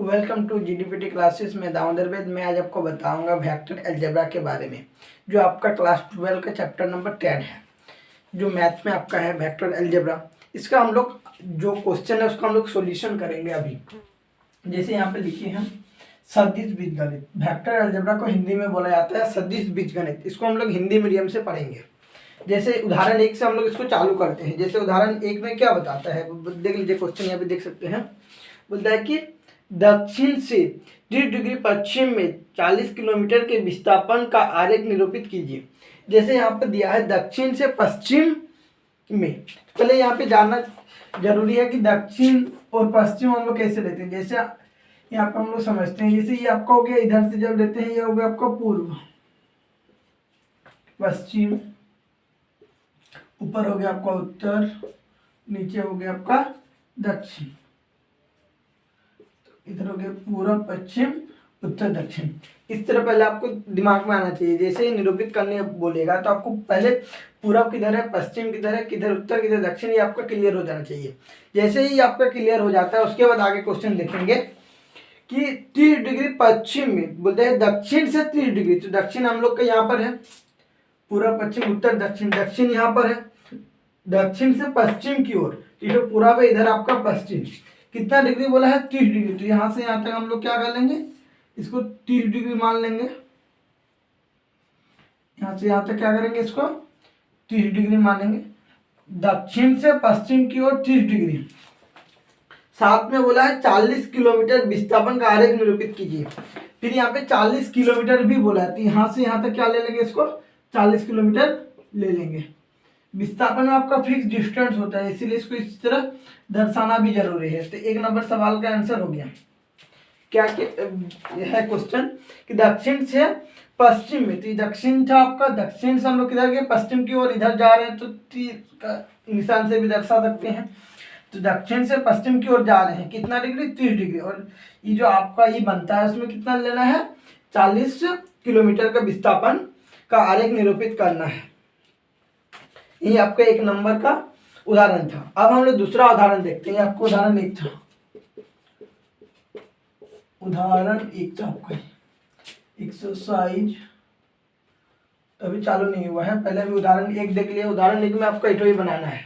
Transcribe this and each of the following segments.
Welcome to जीडीपीटी classes में दामोदर वेद। मैं आज आपको बताऊंगा वेक्टर अलजेब्रा के बारे में, जो आपका क्लास 12 का चैप्टर नंबर 10 है, जो मैथ में आपका है वेक्टर अलजेब्रा। इसका हम लोग जो क्वेश्चन है उसका हम लोग सॉल्यूशन करेंगे अभी। जैसे यहाँ पे लिखे हैं सदिश बीजगणित। वेक्टर अलजेब्रा को हिंदी में बोला जाता है सदिश बीजगणित। इसको हम लोग हिंदी मीडियम से पढ़ेंगे। जैसे उदाहरण 1 से हम लोग इसको चालू करते हैं। जैसे उदाहरण 1 में क्या बताता है, देख लीजिए क्वेश्चन यहाँ पे देख सकते हैं। बोलता है कि दक्षिण से 30 डिग्री पश्चिम में 40 किलोमीटर के विस्थापन का आरेख निरूपित कीजिए। जैसे यहाँ पे दिया है दक्षिण से पश्चिम में, पहले यहाँ पे जानना जरूरी है कि दक्षिण और पश्चिम हम लोग कैसे लेते हैं। जैसे यहाँ पे हम लोग समझते हैं, जैसे ये आपका हो गया, इधर से जब लेते हैं ये हो गया आपका पूर्व, पश्चिम, ऊपर हो गया आपका उत्तर, नीचे हो गया आपका दक्षिण, इधर हो गया पूर्व, पश्चिम, उत्तर, दक्षिण। इस तरह पहले आपको दिमाग में आना चाहिए। जैसे ही निरूपित करने बोलेगा तो आपको पहले पूरब किधर है, पश्चिम किधर है, किधर उत्तर, किधर दक्षिण, ये आपका क्लियर हो जाना चाहिए। जैसे ही आपका क्लियर हो जाता है उसके बाद आगे क्वेश्चन देखेंगे कि 30 डिग्री पश्चिम में, बोलते हैं दक्षिण से 30 डिग्री, तो दक्षिण हम लोग का यहाँ पर है, पूर्व, पश्चिम, उत्तर, दक्षिण। दक्षिण यहाँ पर है, दक्षिण से पश्चिम की ओर, तो पूरब है, इधर आपका पश्चिम। कितना डिग्री बोला है, 30 डिग्री। तो यहाँ से यहाँ तक हम लोग क्या कर लेंगे, इसको 30 डिग्री मान लेंगे। यहाँ से यहाँ तक क्या करेंगे, इसको 30 डिग्री मानेंगे। दक्षिण से पश्चिम की ओर 30 डिग्री। साथ में बोला है 40 किलोमीटर विस्थापन का आरेख निरूपित कीजिए। फिर यहाँ पे 40 किलोमीटर भी बोला है, तो यहाँ से यहाँ तक क्या ले लेंगे, इसको 40 किलोमीटर ले लेंगे। विस्थापन में आपका फिक्स डिस्टेंस होता है, इसीलिए इसको इस तरह दर्शाना भी जरूरी है। तो 1 नंबर सवाल का आंसर हो गया। क्या है क्वेश्चन कि दक्षिण से पश्चिम में, तो दक्षिण था आपका, दक्षिण से हम लोग किधर गए, पश्चिम की ओर इधर जा रहे हैं, तो तीर का निशान से भी दर्शा सकते हैं। तो दक्षिण से पश्चिम की ओर जा रहे हैं, कितना डिग्री, 30 डिग्री। और ये जो आपका ये बनता है उसमें कितना लेना है, 40 किलोमीटर का विस्थापन का आरेख निरूपित करना है। ये आपका 1 नंबर का उदाहरण था। अब हम लोग दूसरा उदाहरण देखते हैं। आपको उदाहरण 1 था, उदाहरण 1 था आपका एक्सरसाइज, अभी चालू नहीं हुआ है, पहले भी उदाहरण 1 देख लिया। उदाहरण 1 में आपको इटो ही बनाना है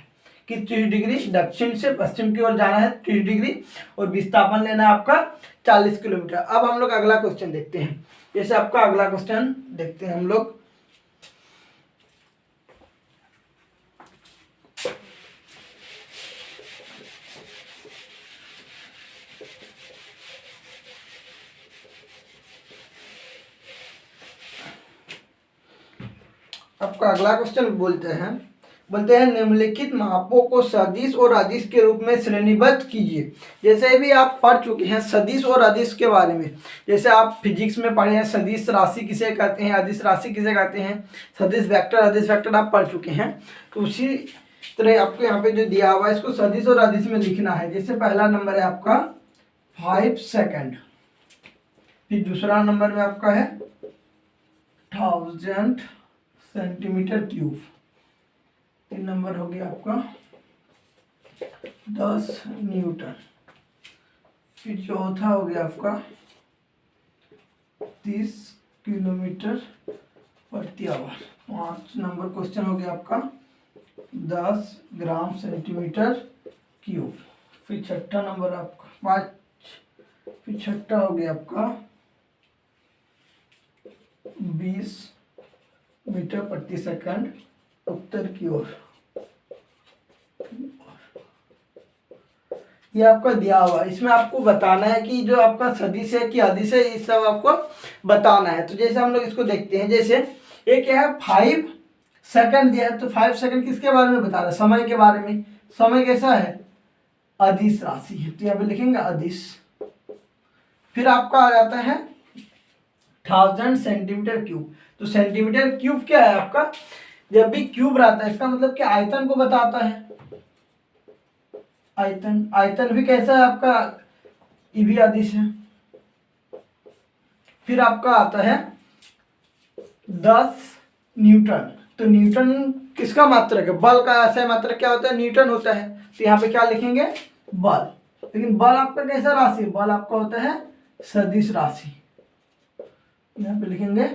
कि 30 डिग्री दक्षिण से पश्चिम की ओर जाना है, 30 डिग्री, और विस्थापन लेना है आपका 40 किलोमीटर। अब हम लोग अगला क्वेश्चन देखते हैं। जैसे आपका अगला क्वेश्चन देखते हैं हम लोग। आपका अगला क्वेश्चन बोलते हैं निम्नलिखित मापों को सदिश और अदिश के रूप में श्रेणीबद्ध कीजिए। जैसे भी आप पढ़ चुके हैं सदिश और अदिश के बारे में। जैसे आप फिजिक्स में पढ़े हैं सदिश राशि किसे कहते हैं, अदिश राशि किसे कहते हैं, सदिश वेक्टर, अदिश वेक्टर आप पढ़ चुके हैं। तो उसी तरह आपको यहाँ पे जो दिया हुआ है इसको सदिश और अदिश में लिखना है। जैसे पहला नंबर है आपका 5 सेकेंड, फिर दूसरा नंबर में आपका है 1000 सेंटीमीटर क्यूब, 3 नंबर हो गया आपका 10 न्यूटन, फिर चौथा हो गया आपका 30 किलोमीटर प्रति आवर। 5 नंबर क्वेश्चन हो गया आपका 10 ग्राम सेंटीमीटर क्यूब। फिर छठा नंबर आपका 5, फिर छठा हो गया आपका 20 मीटर प्रति सेकंड उत्तर की ओर। ये आपका दिया हुआ है, इसमें आपको बताना है कि जो आपका सदिश है कि अदिश है, ये सब आपको बताना है। तो जैसे हम लोग इसको देखते हैं। जैसे एक क्या है 5 सेकंड दिया है, तो 5 सेकंड किसके बारे में बता रहा है, समय के बारे में। समय कैसा है, अदिश राशि है, तो यहाँ पे लिखेंगे अदिश। फिर आपका आ जाता है 1000 सेंटीमीटर क्यूब। तो सेंटीमीटर क्यूब क्या है आपका, जब भी क्यूब रहता है इसका मतलब कि आयतन को बताता है। आयतन, आयतन भी कैसा है आपका, ये भी अदिश है। फिर आपका आता है 10 न्यूटन। तो न्यूटन किसका मात्रक है, बल का ऐसा मात्रक क्या होता है, न्यूटन होता है। तो यहाँ पे क्या लिखेंगे, बल। लेकिन बल आपका कैसा राशि है, बल आपका होता है सदिश राशि, यहाँ पे लिखेंगे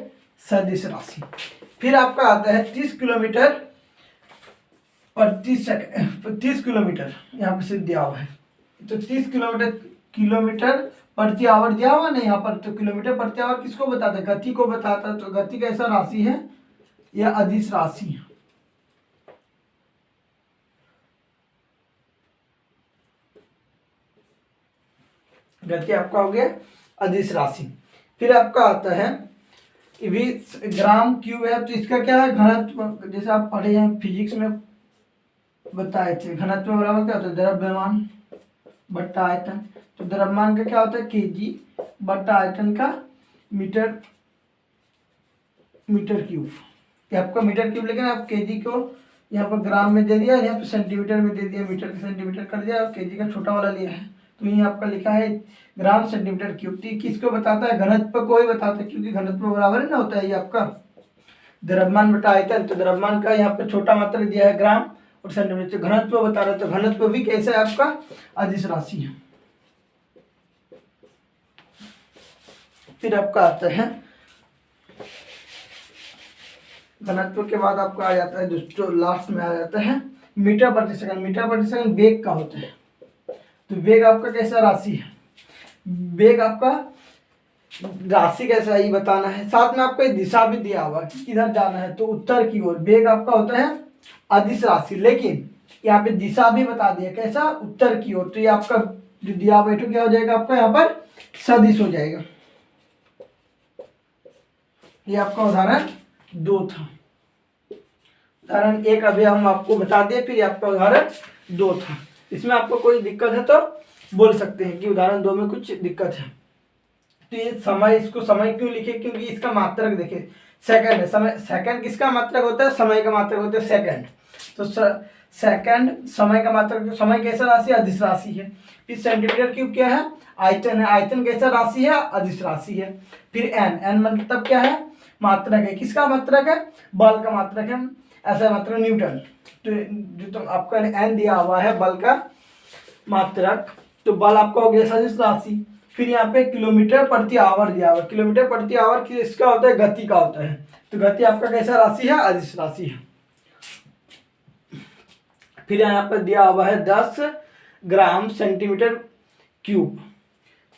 सदिश राशि। फिर आपका आता है 30 किलोमीटर प्रति सेकंड, 30 किलोमीटर यहाँ पे सिर्फ दिया हुआ है, तो 30 किलोमीटर प्रति आवर दिया हुआ नहीं यहाँ पर, तो किलोमीटर प्रति आवर किसको बताता है, गति को बताता है। तो गति कैसा राशि है, यह अदिश राशि है। गति आपका हो गया अदिश राशि। फिर आपका आता है भी ग्राम क्यूब है, तो इसका क्या है घनत्व, जैसे आप पढ़े हैं फिजिक्स में बताए थे, घनत्व बराबर क्या होता है द्रव्यमान बट्टा आयतन। तो द्रव्यमान का क्या होता है केजी बट्टा आयतन का मीटर क्यूब। ये आपका मीटर क्यूब, लेकिन आप केजी को यहाँ पर ग्राम में दे दिया, यहाँ पे सेंटीमीटर में दे दिया, मीटर के सेंटीमीटर कर दिया और केजी का छोटा वाला लिया है, तो ये आपका लिखा है ग्राम सेंटीमीटर क्यूब। तो किसको बताता है, घनत्व को ही बताता है, क्योंकि घनत्व बराबर है ना होता है ये आपका द्रव्यमान बटा आयतन। तो द्रव्यमान का यहाँ पे छोटा मात्रा दिया है ग्राम और सेंटीमीटर, तो घनत्व बता रहा है, तो घनत्व भी कैसा है आपका अदिश राशि है। फिर आपका आता है घनत्व के बाद आपका आ जाता है जो लास्ट में आ जाता है मीटर प्रति सेकंड। मीटर प्रति सेकंड वेग का होता है, तो वेग आपका कैसा राशि है, वेग आपका राशि कैसा है ये बताना है। साथ में आपको एक दिशा भी दिया हुआ कि किधर जाना है, तो उत्तर की ओर। वेग आपका होता है अदिश राशि, लेकिन यहाँ पे दिशा भी बता दिया कैसा, उत्तर की ओर। तो ये आपका जो दिया हुआ क्या हो जाएगा आपका यहाँ पर सदिश हो जाएगा। ये आपका उदाहरण 2 था। उदाहरण 1 अभी हम आपको बता दिए, फिर आपका उदाहरण 2 था। इसमें आपको कोई दिक्कत है तो बोल सकते हैं कि उदाहरण 2 में कुछ दिक्कत है। तो ये समय, इसको समय क्यों लिखे, क्योंकि इसका मात्रक देखे सेकंड है। समय, सेकंड किसका मात्रक होता है, समय का मात्रक होता है सेकंड। तो सेकंड समय का मात्रक, तो समय कैसा राशि है अदिश राशि है। फिर सेंटीमीटर क्यूब क्या है, आयतन है, आयतन कैसा राशि है अदिश राशि है। फिर एन मतलब क्या है मात्रक है, किसका मात्रक है बल का मात्रक है, ऐसा मात्रक न्यूटन। तो जो तुम आपका एन दिया हुआ है बल का मात्रक, तो बल आपका हो गया सदिश राशि। फिर यहाँ पे किलोमीटर प्रति आवर दिया हुआ, किलोमीटर प्रति आवर किसका होता है गति का होता है, तो गति आपका कैसा राशि है अदिश राशि है। फिर यहाँ पर दिया हुआ है 10 ग्राम सेंटीमीटर क्यूब,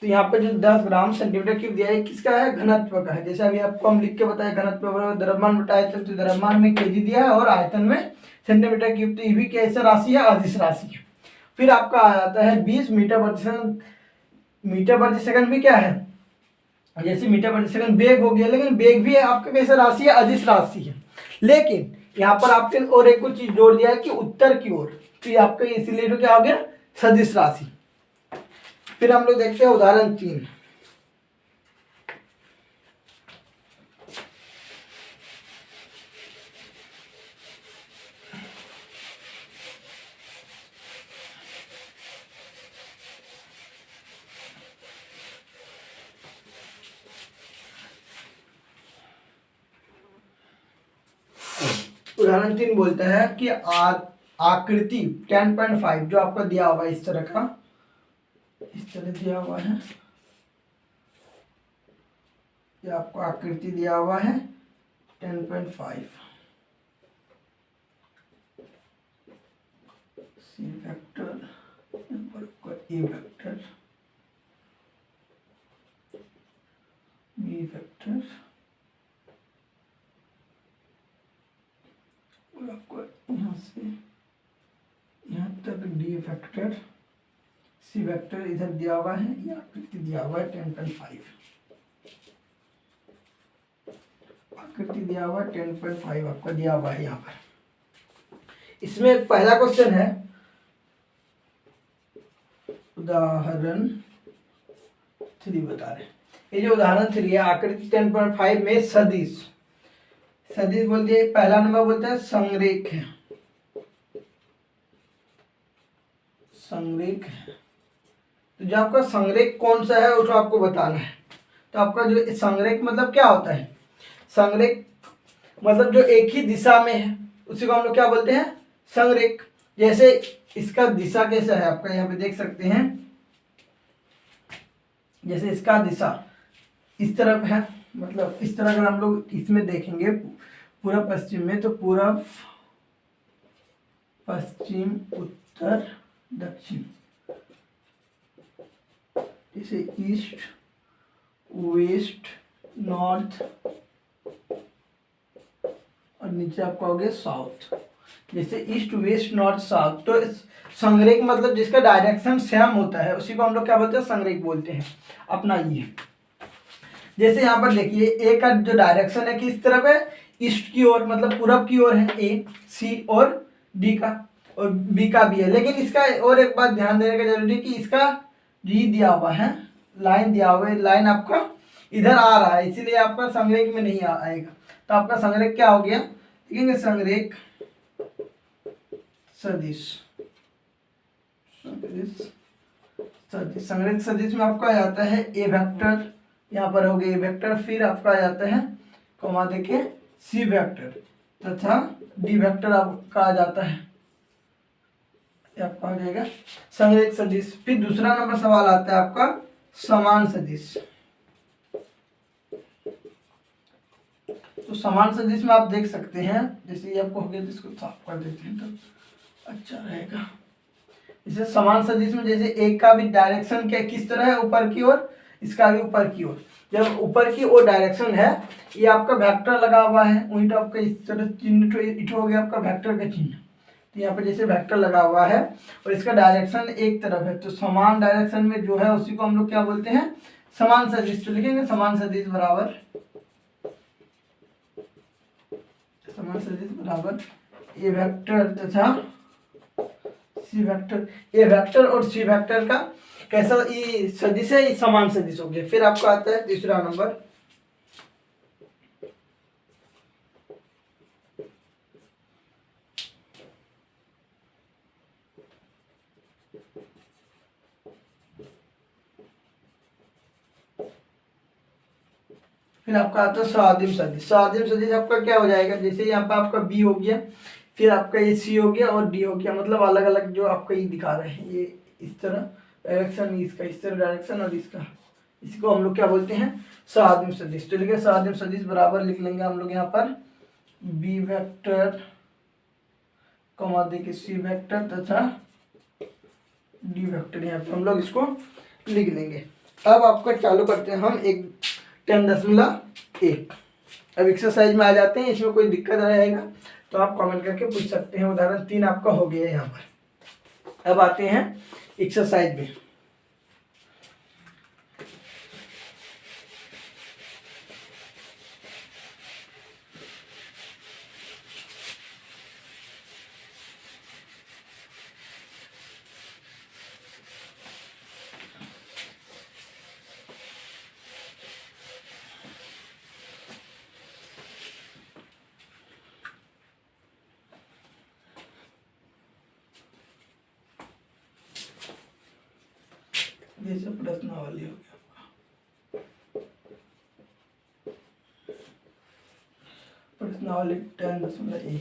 तो यहाँ पे जो 10 ग्राम सेंटीमीटर क्यूब दिया है किसका है घनत्व का है। जैसे अभी आपको हम लिख के बताए घनत्व बराबर द्रव्यमान बटा आयतन, तो द्रव्यमान में केजी दिया है और आयतन में सेंटीमीटर क्यूब, तो ये भी कैसा राशि है अदिश राशि है। फिर आपका आ जाता है 20 मीटर प्रति सेकंड। मीटर प्रति सेकंड भी क्या है, जैसे मीटर प्रति सेकंड वेग हो गया, लेकिन वेग भी आपका कैसा राशि है अदिश राशि है। लेकिन यहाँ पर आपके और एक कुछ चीज जोड़ दिया है कि उत्तर की ओर, तो ये आपका इसीलिए तो क्या हो गया सदिश राशि। फिर हम लोग देखते हैं उदाहरण 3। उदाहरण 3 बोलता है कि आकृति 10.5 जो आपका दिया हुआ है इस तरह का, इस तरह दिया हुआ है, ये आपको आकृति दिया हुआ है 10.5, सी vector, A vector, B vector, और आपको यहाँ से यहाँ तक डी वेक्टर, सी वेक्टर इधर दिया हुआ है, ये आकृति दिया हुआ है 10.5, आकृति दिया हुआ है 10.5 आपका दिया हुआ है यहाँ पर। इसमें पहला क्वेश्चन है उदाहरण 3 बता रहे, ये जो उदाहरण 3 है आकृति 10.5 में सदिश, सदिश बोलते हैं, पहला नंबर बोलता है संरेख है, संरेख है। तो जो आपका संरेख कौन सा है उसको आपको बताना है। तो आपका जो संरेख मतलब क्या होता है, संरेख मतलब जो एक ही दिशा में है उसी को हम लोग क्या बोलते हैं संरेख। जैसे इसका दिशा कैसा है आपका यहाँ पे देख सकते हैं, जैसे इसका दिशा इस तरफ है, मतलब इस तरह अगर हम लोग इसमें देखेंगे पूरब पश्चिम में, तो पूरब पश्चिम उत्तर दक्षिण, जैसे ईस्ट वेस्ट नॉर्थ और नीचे आपका हो गया साउथ। जैसे ईस्ट वेस्ट नॉर्थ साउथ, तो संरेख मतलब जिसका डायरेक्शन सेम होता है उसी को हम लोग क्या बोलते हैं, संरेख बोलते हैं अपना ये। जैसे यहाँ पर देखिए ए का जो डायरेक्शन है किस तरफ है, ईस्ट की ओर, मतलब पूरब की ओर है ए, सी और डी का, और बी का भी है। लेकिन इसका और एक बात ध्यान देने का जरूरी है कि इसका डी दिया हुआ है, लाइन दिया हुआ है, लाइन आपका इधर आ रहा है, इसीलिए आपका संरेख में नहीं आएगा। तो आपका संरेख क्या हो गया, देखेंगे संरेख सदिश, संरेख सदिश में आपका आ जाता है ए वेक्टर, यहाँ पर हो गया ए वेक्टर, फिर आपका आ जाता है कॉमा देके सी वेक्टर तथा डी वेक्टर आपका आ जाता है, आपका आ जाएगा संरेख सदिश। फिर दूसरा नंबर सवाल आता है आपका समान सदिश। तो समान सदिश में आप देख सकते हैं, जैसे ये आपको हो गया, इसको साफ कर देते हैं तो अच्छा रहेगा। इसे समान सदिश में जैसे एक का भी डायरेक्शन क्या किस तरह है, ऊपर की ओर, इसका भी ऊपर की ओर। जब ऊपर की ओर डायरेक्शन है, ये आपका वेक्टर लगा हुआ है, वहीं तो आपका इस तरह चिन्ह इट हो गया आपका वेक्टर का चिन्ह। तो यहाँ पे जैसे वेक्टर लगा हुआ है और इसका डायरेक्शन एक तरफ है, तो समान डायरेक्शन में जो है उसी को हम लोग क्या बोलते हैं, समान सदिश। तो लिखेंगे समान सदिश बराबर, समान सदिश बराबर ए वेक्टर तथा सी वेक्टर। ए वेक्टर और सी वेक्टर का कैसा ये सदिश है, ये समान सदिश हो गया। फिर आपको आता है तीसरा नंबर, फिर आपका आता है स्वादिम सदिश। स्वादिम सदिश आपका क्या हो जाएगा, जैसे यहाँ पे आपका बी हो गया, फिर आपका ये सी हो गया और डी हो गया, मतलब अलग अलग जो आपका ये दिखा रहे हैं, ये इस तरह डायरेक्शन, इसका इस तरह डायरेक्शन और इसका, इसको हम लोग क्या बोलते हैं, स्वादिम सदिश। तो लिखे स्वादिम सदिश बराबर लिख लेंगे हम लोग यहाँ पर बी वेक्टर कॉमा देके सी वेक्टर तथा डी वेक्टर, यहाँ पे हम लोग इसको लिख लेंगे। अब आपका चालू करते हैं हम एक 10.1। अब एक्सरसाइज में आ जाते हैं, इसमें कोई दिक्कत रहेगा तो आप कमेंट करके पूछ सकते हैं। उदाहरण 3 आपका हो गया है यहाँ पर। अब आते हैं एक्सरसाइज में। जैसे प्रश्नावली हो गया, प्रश्नावली 10.1।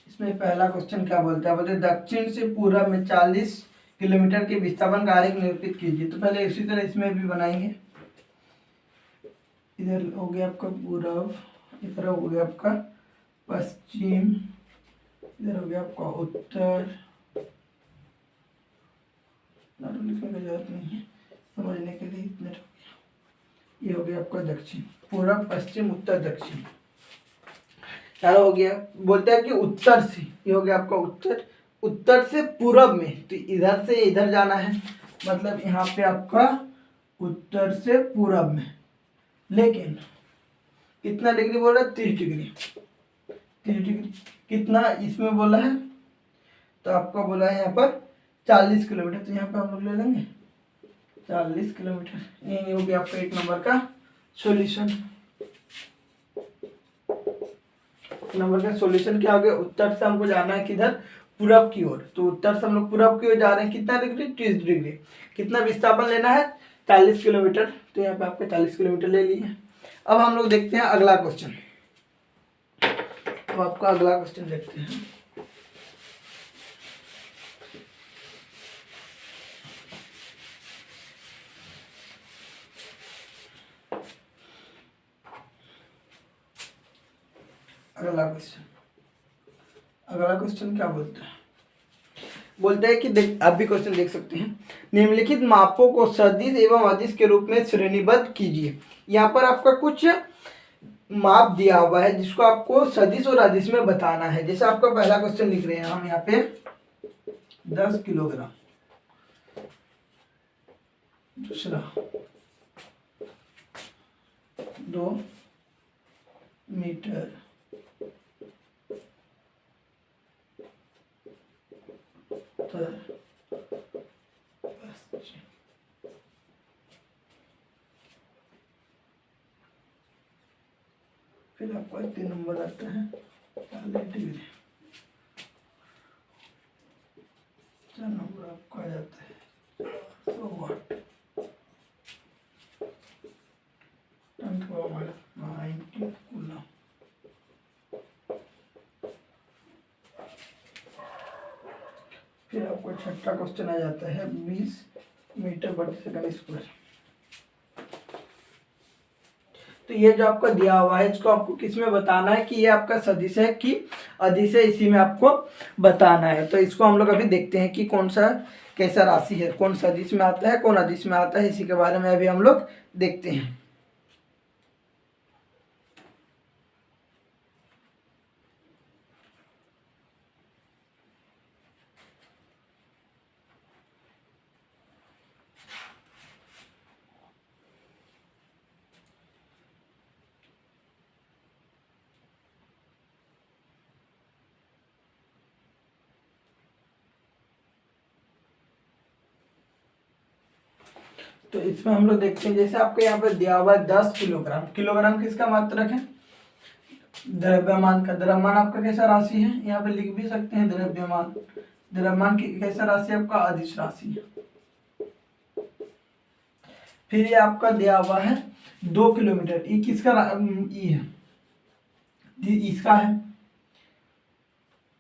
इसमें पहला क्वेश्चन क्या बोलता है, बोलते दक्षिण से पूर्व में 40 किलोमीटर के विस्थापन का आरेख निरूपित कीजिए। तो पहले इसी तरह इसमें भी बनाएंगे। इधर हो गया आपका पूर्व, इधर हो गया आपका पश्चिम, इधर हो गया आपका उत्तर, लिखने की जरूरत नहीं है, समझने के लिए इतना हो गया। ये हो गया आपका दक्षिण, पूर्व पश्चिम उत्तर दक्षिण। क्या हो गया, बोलते हैं कि उत्तर से, ये हो गया आपका उत्तर, उत्तर से पूर्व में, तो इधर से इधर जाना है, मतलब यहाँ पे आपका उत्तर से पूर्व में। लेकिन कितना डिग्री बोल रहा है, 30 डिग्री, 30 डिग्री कितना इसमें बोला है, तो आपका बोला है यहाँ पर 40 किलोमीटर। तो यहाँ पे हम लोग ले लेंगे 40 किलोमीटर। ये हो गया आपका 1 नंबर का सॉल्यूशन। नंबर का सॉल्यूशन क्या हो गया, उत्तर से हमको जाना है किधर, पूरब की ओर। तो उत्तर से हम लोग पूरब की ओर जा रहे हैं, कितना डिग्री, 30 डिग्री। कितना विस्थापन लेना है, 40 किलोमीटर। तो यहाँ पे आपको 40 किलोमीटर ले लिए। अब हम लोग देखते हैं अगला क्वेश्चन। तो आपका अगला क्वेश्चन देखते हैं। अगला क्वेश्चन, अगला क्वेश्चन क्या बोलता है, बोलते हैं कि देख, आप भी क्वेश्चन देख सकते हैं। निम्नलिखित मापों को सदिश एवं अदिश के रूप में श्रेणीबद्ध कीजिए। यहाँ पर आपका कुछ माप दिया हुआ है जिसको आपको सदिश और अदिश में बताना है। जैसे आपका पहला क्वेश्चन लिख रहे हैं हम यहाँ पे 10 किलोग्राम, दूसरा 2 मीटर, फिर आपका 3 नंबर आता है 40 डिग्री, 4 नंबर आपका आ जाता है 400 वाट, 90 कूलम। फिर आपको छठा क्वेश्चन आ जाता है 20 मीटर प्रति सेकंड स्क्वायर। तो ये जो आपका दिया हुआ है इसको आपको किस में बताना है कि ये आपका सदिश है कि अदिश है, इसी में आपको बताना है। तो इसको हम लोग अभी देखते हैं कि कौन सा कैसा राशि है, कौन सदिश में आता है कौन अदिश में आता है, इसी के बारे में अभी हम लोग देखते हैं। तो इसमें हम लोग देखते हैं, जैसे आपको यहाँ पर दिया हुआ है 10 किलोग्राम, किलोग्राम किसका मात्रक है, द्रव्यमान का। द्रव्यमान आपका कैसा राशि है, यहाँ पे लिख भी सकते हैं द्रव्यमान। द्रव्यमान की कैसा राशि आपका अदिश राशि है। फिर ये आपका दिया हुआ है 2 किलोमीटर, ये किसका ई है, इसका है,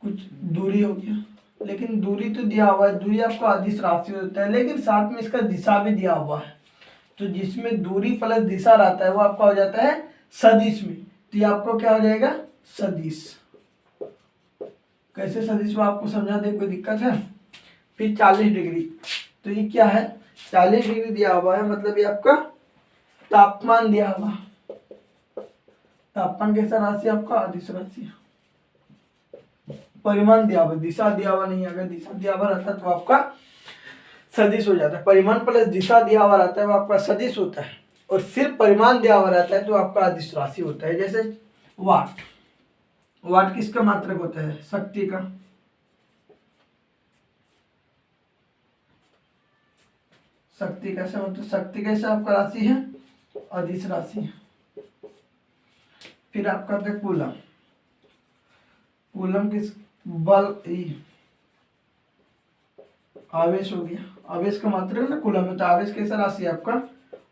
कुछ दूरी हो गया, लेकिन दूरी तो दिया हुआ है, दूरी आपको अदिश राशि होता है, लेकिन साथ में इसका दिशा भी दिया हुआ है। तो जिसमें दूरी प्लस दिशा रहता है वो आपका हो जाता है सदिश में। तो ये आपको क्या हो जाएगा, सदिश। कैसे सदिश में आपको समझा दे, कोई दिक्कत है। फिर 40 डिग्री, तो ये क्या है, 40 डिग्री दिया हुआ है, मतलब ये आपका तापमान दिया हुआ। तापमान कैसा राशि आपका अदिश राशि। परिमाण दिया हुआ, दिशा दिया हुआ नहीं, अगर दिशा दिया हुआ रहता तो आपका सदिश हो जाता है। परिमाण प्लस दिशा दिया हुआ रहता है वो आपका सदिश होता है, और सिर्फ परिमाण दिया हुआ रहता है तो आपका अदिश राशि होता है। जैसे वाट, वाट किसका मात्रक होता है, शक्ति का। शक्ति कैसे मतलब, शक्ति कैसे आपका राशि है, अदिश राशि है। फिर आपका होता है कूलम, कूलम किस बल, आवेश हो गया, आवेश का मात्रक ना कूलम में, तो आवेश कैसा राशि है आपका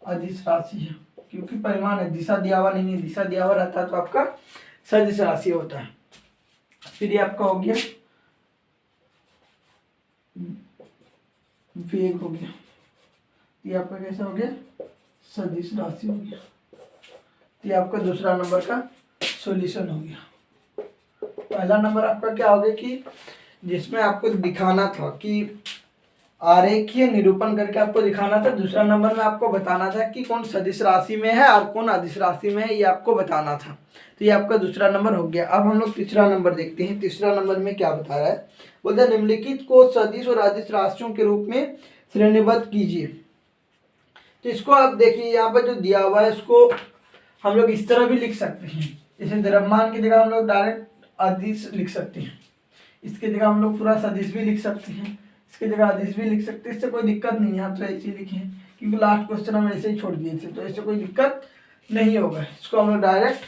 अदिश राशि है, क्योंकि परिमाण है, दिशा दिया हुआ नहीं है, दिशा दिया हुआ रहता है तो आपका सदिश राशि होता है। फिर ये आपका हो गया वेग हो गया, ये आपका कैसा हो गया सदिश राशि हो गया। ये आपका दूसरा नंबर का सॉल्यूशन हो गया। पहला नंबर आपका क्या हो गया कि जिसमें आपको दिखाना था कि आरेखीय निरूपण करके आपको दिखाना था। दूसरा नंबर में आपको बताना था कि कौन सदिश राशि में है और कौन अदिश राशि में है, ये आपको बताना था। तो ये आपका दूसरा नंबर हो गया। अब हम लोग तीसरा नंबर देखते हैं। तीसरा नंबर में क्या बता रहा है, बोलते हैं निम्नलिखित को सदिश और अदिश राशियों के रूप में श्रेणीबद्ध कीजिए। तो इसको आप देखिए, यहाँ पर जो दिया हुआ है इसको हम लोग इस तरह भी लिख सकते हैं। जैसे द्रव्यमान की जगह हम लोग डायरेक्ट अदिश लिख सकते हैं, इसकी जगह हम लोग पूरा सदिश भी लिख सकते हैं, इसकी जगह अदिश भी लिख सकते हैं। इससे कोई दिक्कत नहीं है, आप तो ऐसे ही लिखें, क्योंकि लास्ट क्वेश्चन हम ऐसे ही छोड़ दिए थे, तो इससे कोई दिक्कत नहीं होगा। इसको हम लोग डायरेक्ट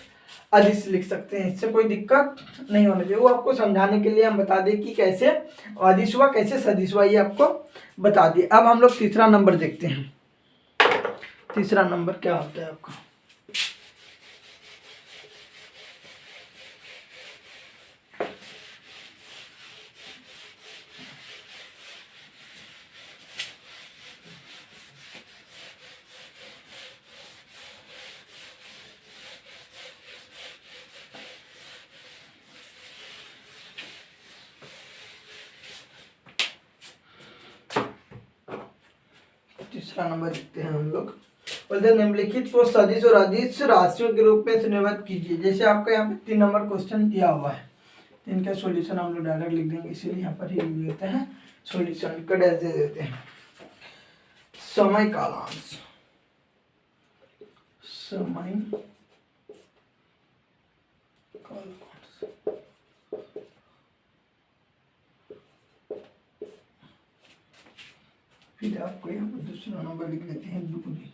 अदिश लिख सकते हैं, इससे कोई दिक्कत नहीं होना चाहिए। वो आपको समझाने के लिए हम बता दें कि कैसे अदिश हुआ कैसे सदिश हुआ, ये आपको बता दिए। अब हम लोग तीसरा नंबर देखते हैं। तीसरा नंबर क्या होता है आपका, तीसरा नंबर देखते हैं हम लोग। बोलते निम्नलिखित को सदिश और अदिश राशियों के रूप में श्रेणीबद्ध कीजिए। जैसे आपका यहाँ पे 3 नंबर क्वेश्चन दिया हुआ है, तो इनका सॉल्यूशन हम लोग डायरेक्ट लिख देंगे, इसीलिए यहाँ पर ही लिख देते हैं सॉल्यूशन का डैश दे देते हैं। समय कालांश, समय कालांश, फिर आपको यहाँ पर दूसरा नंबर लिख लेते हैं दूरी।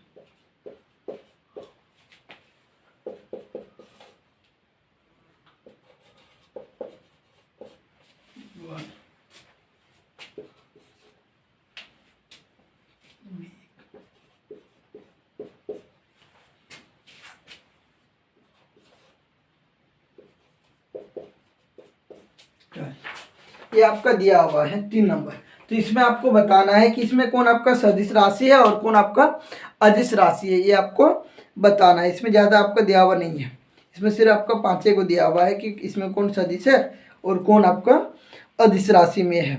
ये आपका दिया हुआ है 3 नंबर। तो इसमें आपको बताना है कि इसमें कौन आपका सदिश राशि है और कौन आपका अदिश राशि है, ये आपको बताना है। इसमें ज़्यादा आपका दिया हुआ नहीं है, इसमें सिर्फ आपका 5 को दिया हुआ है कि इसमें कौन सदिश है और कौन आपका अदिश राशि में है।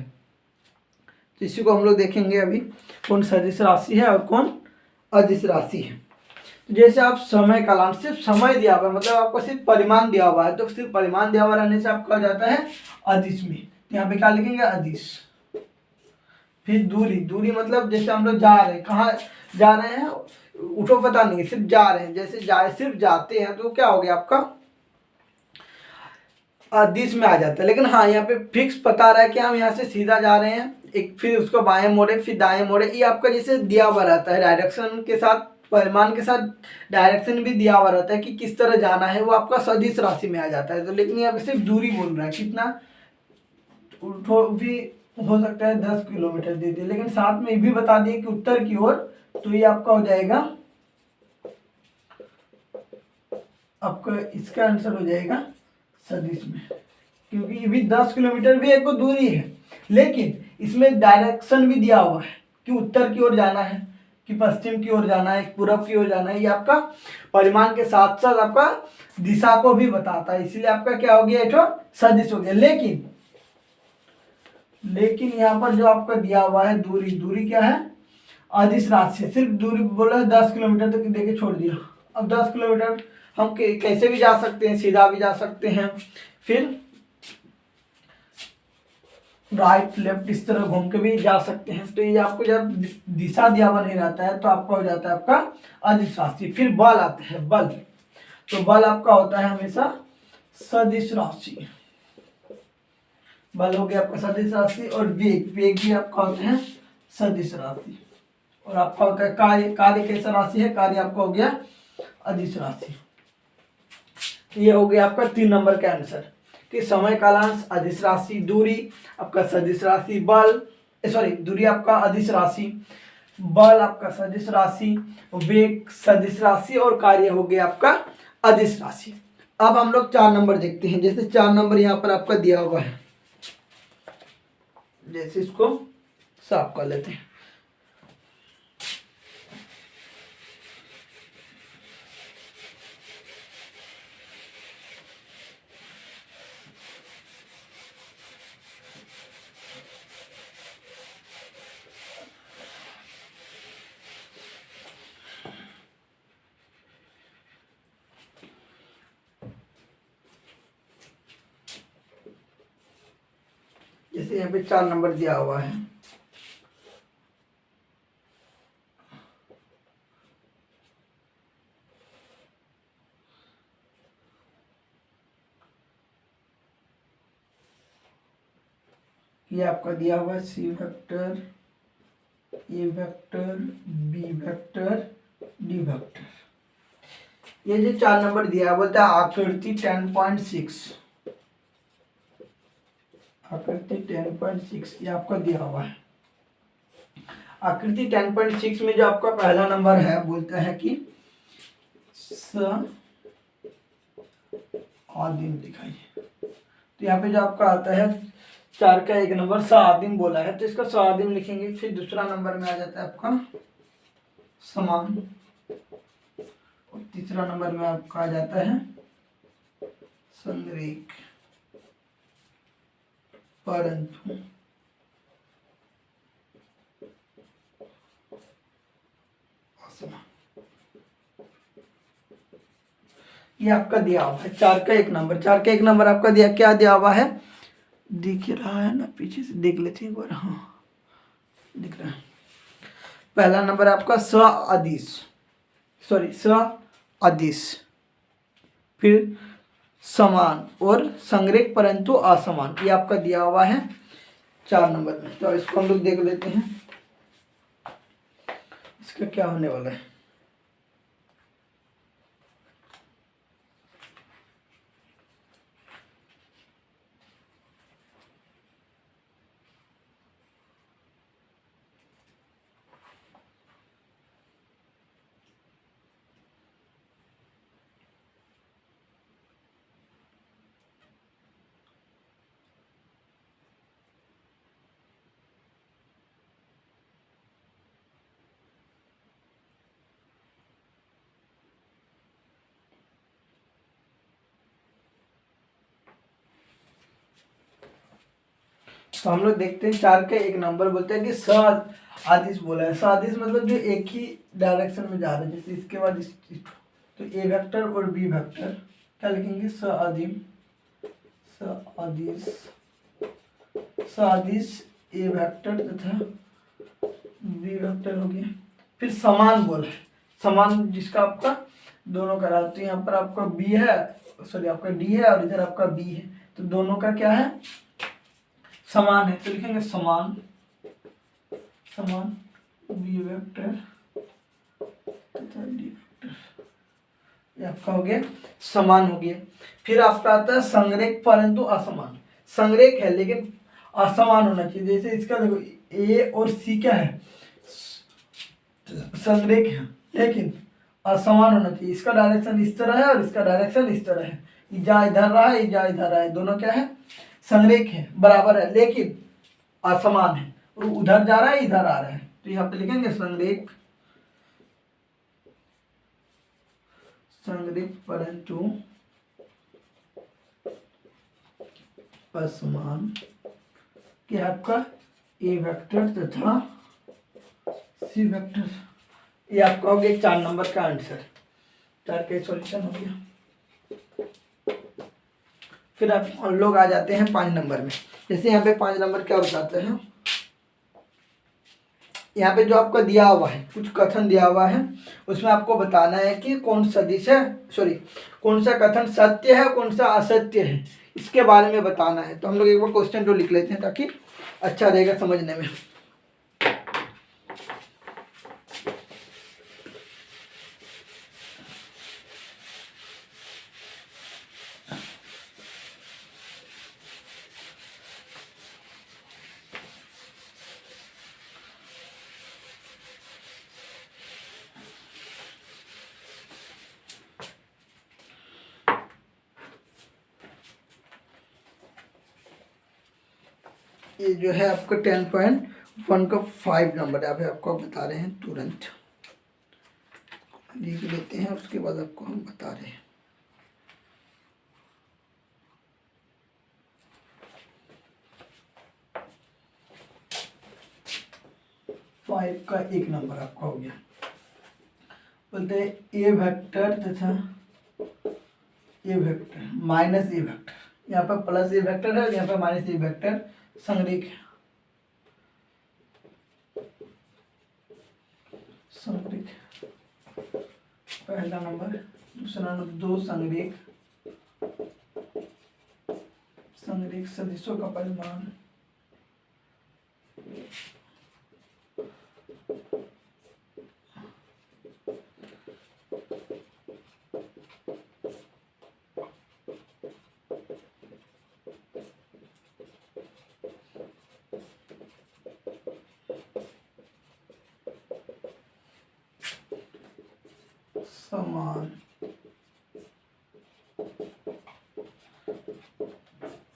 तो इसी को हम लोग देखेंगे अभी, कौन सदिश राशि है और कौन अदिश राशि है। जैसे आप समय कालांश, सिर्फ समय दिया हुआ है, मतलब आपको सिर्फ परिमाण दिया हुआ है, तो सिर्फ परिमाण दिया हुआ रहने से आपका हो जाता है अदिश में। तो यहाँ पे क्या लिखेंगे, अदिश। फिर दूरी, दूरी मतलब जैसे हम लोग जा रहे हैं, कहाँ जा रहे हैं उठो पता नहीं, सिर्फ जा रहे हैं, जैसे जाए सिर्फ जाते हैं तो क्या हो गया आपका अदिश में आ जाता है। लेकिन हाँ यहाँ पे फिक्स पता रहा है कि हम यहाँ से सीधा जा रहे हैं, एक फिर उसको बाएं मोड़े फिर दाएं मोड़े, ये आपका जैसे दिया हुआ रहता है डायरेक्शन के साथ, परिमाण के साथ डायरेक्शन भी दिया हुआ रहता है कि किस तरह जाना है, वो आपका सदिश राशि में आ जाता है। तो लेकिन यहाँ पे सिर्फ दूरी बोल रहा है, कितना उठो भी हो सकता है 10 किलोमीटर दे दिए, लेकिन साथ में ये भी बता दिए कि उत्तर की ओर, तो ये आपका हो जाएगा, आपका इसका आंसर हो जाएगा सदिश में, क्योंकि ये भी 10 किलोमीटर भी एक को दूरी है, लेकिन इसमें डायरेक्शन भी दिया हुआ है कि उत्तर की ओर जाना है कि पश्चिम की ओर जाना है, पूरब की ओर जाना है। ये आपका परिमाण के साथ साथ आपका दिशा को भी बताता है, इसलिए आपका क्या हो गया, तो सदिश हो गया। लेकिन यहाँ पर जो आपका दिया हुआ है दूरी, दूरी क्या है, अदिश राशि, सिर्फ दूरी बोला 10 किलोमीटर तक देके छोड़ दिया। अब 10 किलोमीटर हम कैसे भी जा सकते हैं, सीधा भी जा सकते हैं, फिर राइट लेफ्ट इस तरह घूम के भी जा सकते हैं। तो ये आपको जब दिशा दिया हुआ नहीं रहता है तो आपका हो जाता है आपका अदिश राशि। फिर बल आता है, बल, तो बल आपका होता है हमेशा सदिश राशि, बल हो गया आपका सदिश राशि। और वेग, वेग भी आपका होता है सदिश राशि। और आपका होता है कार्य, कार्य कैसा राशि है, कार्य आपका हो गया अदिश राशि। ये हो गया आपका 3 नंबर का आंसर कि समय कालांश अदिश राशि, दूरी आपका सदिश राशि, बल सॉरी दूरी आपका अदिश राशि, बल आपका सदिश राशि, वेग सदिश राशि और कार्य हो गया आपका अदिश राशि। अब हम लोग 4 नंबर देखते हैं। जैसे 4 नंबर यहाँ पर आपका दिया हुआ है, जैसे इसको साफ कर लेते हैं। जैसे यहाँ पे 4 नंबर दिया हुआ है, ये आपका दिया हुआ है C vector, A vector, B vector, D vector. ये जो 4 नंबर दिया है बोलता है आकृति 10.6, आकृति 10.6 ये आपका दिया हुआ है। आकृति 10.6 में जो आपका पहला नंबर है बोलता है कि स आदिम दिखाइए। तो यहाँ पे जो आपका आता है 4 का 1 नंबर स आदिम बोला है, तो इसका स आदिम लिखेंगे। फिर दूसरा नंबर में आ जाता है आपका समान, और तीसरा नंबर में आपका आ जाता है संरेख, परंतु, ये आपका दिया हुआ है 4 का 1 नंबर, 4 का 1 नंबर आपका दिया, क्या दिया हुआ है, दिख रहा है ना, पीछे से देख लेते हैं एक बार, हाँ दिख रहा है। पहला नंबर आपका स आदिश, सॉरी स आदिश, फिर समान और संग्रह परंतु असमान, ये आपका दिया हुआ है 4 नंबर में। तो इसको हम लोग देख लेते हैं इसका क्या होने वाला है। तो हम लोग देखते हैं 4 का 1 नंबर बोलते हैं कि स आदिश बोला है। स आदिश मतलब जो एक ही डायरेक्शन में जा रहा है, जैसे इसके बाद तो ए वेक्टर और बी वेक्टर क्या लिखेंगे, स आदिम, स आदिश, स आदिश ए वेक्टर तथा बी वेक्टर हो गया। फिर समान बोला है, समान जिसका आपका दोनों का रहा, तो यहाँ पर आपका बी है, सॉरी आपका डी है और इधर आपका बी है, तो दोनों का क्या है, समान है, तो लिखेंगे समान, समान बी वेक्टर तथा डी वेक्टर, ये आपका हो गया समान हो गया। फिर आपका आता है संग्रह परंतु असमान, संग्रह है लेकिन असमान होना चाहिए, जैसे इसका देखो ए और सी क्या है, संग्रह है लेकिन असमान होना चाहिए, इसका डायरेक्शन इस तरह है और इसका डायरेक्शन इस तरह है, जा इधर रहा है, जा इधर रहा है, दोनों क्या है, संरेख है, बराबर है लेकिन असमान है, और उधर जा रहा है इधर आ रहा है, तो यहाँ पे लिखेंगे संरेख, संरेख परंतु असमान, क्या आपका ए वेक्टर तथा सी वेक्टर, ये आपका हो गया 4 नंबर का आंसर, 4 का सॉल्यूशन हो गया। फिर आप हम लोग आ जाते हैं 5 नंबर में। जैसे यहाँ पे 5 नंबर क्या बताते हैं, यहाँ पे जो आपका दिया हुआ है कुछ कथन दिया हुआ है, उसमें आपको बताना है कि कौन सदिश है, सॉरी कौन सा कथन सत्य है कौन सा असत्य है, इसके बारे में बताना है। तो हम लोग एक बार क्वेश्चन तो लिख लेते हैं ताकि अच्छा रहेगा समझने में। ये जो है आपका 10.1 का 5 नंबर यहाँ पे आपको बता रहे हैं, तुरंत लिख लेते हैं उसके बाद आपको हम बता रहे हैं। फाइव का 1 नंबर आपका हो गया, बोलते हैं ए वेक्टर तथा ए वेक्टर माइनस ए वेक्टर, यहाँ पर प्लस ए वेक्टर है और यहाँ पर माइनस ए वेक्टर संग्रह है, संग्रह पहला नंबर, दूसरा नंबर 2 संग्रह, संग्रह सदिशों का परिमाण, समान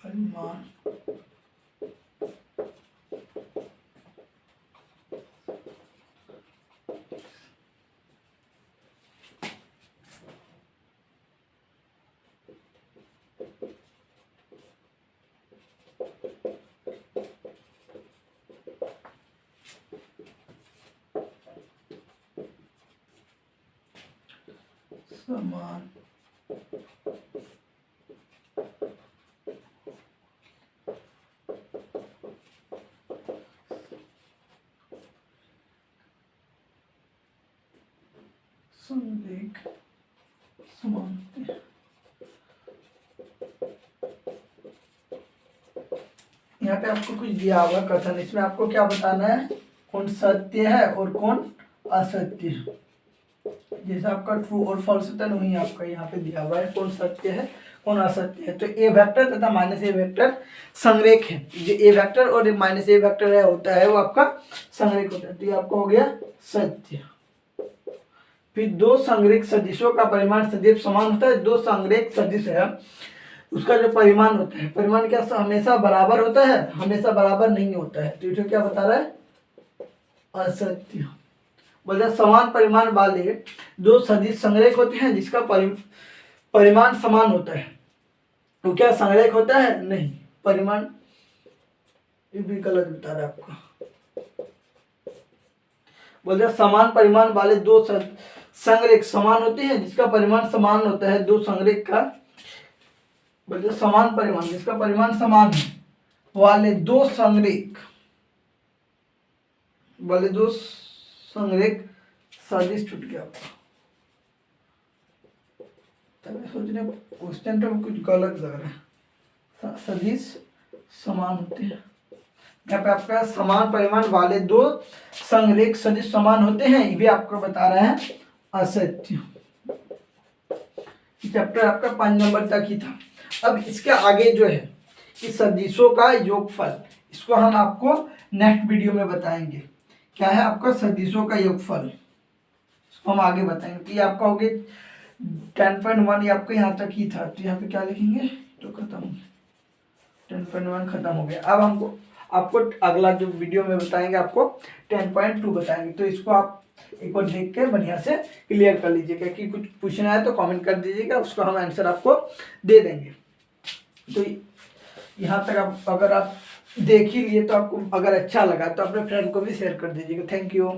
परिमाण, समान संरेख समान होते हैं। यहाँ पे आपको कुछ दिया हुआ कथन, इसमें आपको क्या बताना है, कौन सत्य है और कौन असत्य है। जैसे आपका ट्रू और फॉल्स होता है वही आपका यहाँ पे दिया हुआ है, कौन सत्य है कौन असत्य है। तो ए वेक्टर तथा माइनस ए वेक्टर संरेख है। जो ए वेक्टर और माइनस ए वेक्टर है होता है वो आपका संरेख होता है। तो ये आपका हो गया सत्य। फिर दो संरेख सदिशों का परिमाण सदैव समान होता है। दो संरेख सदिश है, उसका जो परिमाण होता है, परिमाण क्या हमेशा बराबर होता है, हमेशा बराबर नहीं होता है। तो ये क्या बता रहा है, असत्य। बोलते समान परिमाण वाले दो सदिश संरेख होते हैं जिसका परिमाण समान होता है। तो क्या संरेख होता है, नहीं, परिमाण, ये भी गलत बता रहा है आपको। बोलते समान परिमाण वाले दो संरेख समान होते हैं जिसका परिमाण समान होता है। दो संरेख का बोलते समान परिमाण, जिसका परिमाण समान है वाले दो संरेख, वाले दो संरेख सदिश, छूट गया आपका। तब सोचने क्वेश्चन तो कुछ गलत लग रहा है। सदिश समान होते हैं, यहाँ पे आपका समान परिमाण वाले दो संरेख सदिश समान होते हैं, ये भी आपको बता रहा है असत्य। चैप्टर आपका 5 नंबर तक ही था। अब इसके आगे जो है इस सदिशों का योगफल, इसको हम आपको नेक्स्ट वीडियो में बताएंगे। क्या है आपका सदिशों का योगफल, इसको हम आगे बताएंगे। तो ये आपका हो गया 10.1, ये आपका यहाँ तक ही था। तो यहाँ पे क्या लिखेंगे, तो खत्म हो गया, 10.1 खत्म हो गया। अब हमको आपको अगला जो वीडियो में बताएंगे आपको 10.2 बताएंगे। तो इसको आप एक बार देख के बढ़िया से क्लियर कर लीजिएगा। कि कुछ पूछना है तो कमेंट कर दीजिएगा, उसको हम आंसर आपको दे देंगे। तो यहाँ तक आप अगर आप देख ही लिए तो आपको अगर अच्छा लगा तो अपने फ्रेंड को भी शेयर कर दीजिएगा। Thank you.